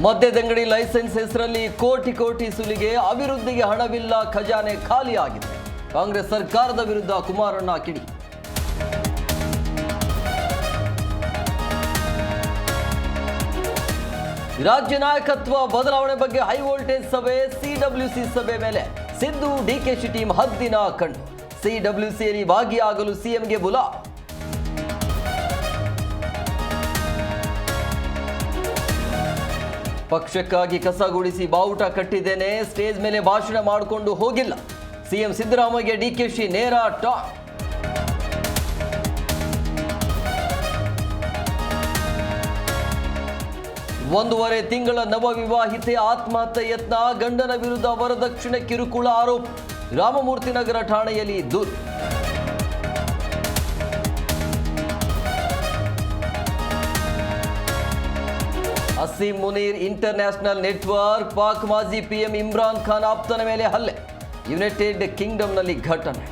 ಮದ್ಯದಂಗಡಿ licence ಹೆಸರಲ್ಲಿ ಕೋಟಿ ಕೋಟಿ ಸುಲಿಗೆ, ಅಭಿವೃದ್ಧಿಗೆ ಹಣವಿಲ್ಲ, ಖಜಾನೆ ಖಾಲಿಯಾಗಿದೆ. ಕಾಂಗ್ರೆಸ್ ಸರ್ಕಾರದ ವಿರುದ್ಧ ಕುಮಾರಣ್ಣ ಕಿಡಿ. ರಾಜ್ಯ ನಾಯಕತ್ವ ಬದಲಾವಣೆ ಬಗ್ಗೆ ಹೈ ವೋಲ್ಟೇಜ್ ಸಭೆ, ಸಿಡಬ್ಲ್ಯೂಸಿ ಸಭೆ ಮೇಲೆ ಸಿದ್ದು ಡಿಕೆಶಿ ಟೀಮ್ ಹದ್ದಿನ ಕಣ್ಣು. ಸಿಡಬ್ಲ್ಯೂಸಿಯಲ್ಲಿ ಭಾಗಿಯಾಗಲು ಸಿಎಂಗೆ ಬುಲಾ. ಪಕ್ಷಕ್ಕಾಗಿ ಕಸ ಗುಡಿಸಿ ಬಾವುಟ ಕಟ್ಟಿದ್ದೇನೆ, ಸ್ಟೇಜ್ ಮೇಲೆ ಭಾಷಣ ಮಾಡಿಕೊಂಡು ಹೋಗಿಲ್ಲ. ಸಿಎಂ ಸಿದ್ದರಾಮಯ್ಯ ಡಿಕೆಶಿ ನೇರ ಟಾಕ್. ಒಂದೂವರೆ ತಿಂಗಳ ನವ ವಿವಾಹಿತೆ ಆತ್ಮಹತ್ಯೆ ಯತ್ನ, ಗಂಡನ ವಿರುದ್ಧ ವರದಕ್ಷಿಣೆ ಕಿರುಕುಳ ಆರೋಪ. ರಾಮಮೂರ್ತಿ ನಗರ ಠಾಣೆಯಲ್ಲಿ ದೂರು. ಅಸೀಂ ಮುನೀರ್ ಇಂಟರ್ನ್ಯಾಷನಲ್ ನೆಟ್ವರ್ಕ್, ಪಾಕ್ ಮಾಜಿ ಪಿಎಂ ಇಮ್ರಾನ್ ಖಾನ್ ಆಪ್ತನ ಮೇಲೆ ಹಲ್ಲೆ. ಯುನೈಟೆಡ್ ಕಿಂಗ್ಡಮ್ನಲ್ಲಿ ಘಟನೆ.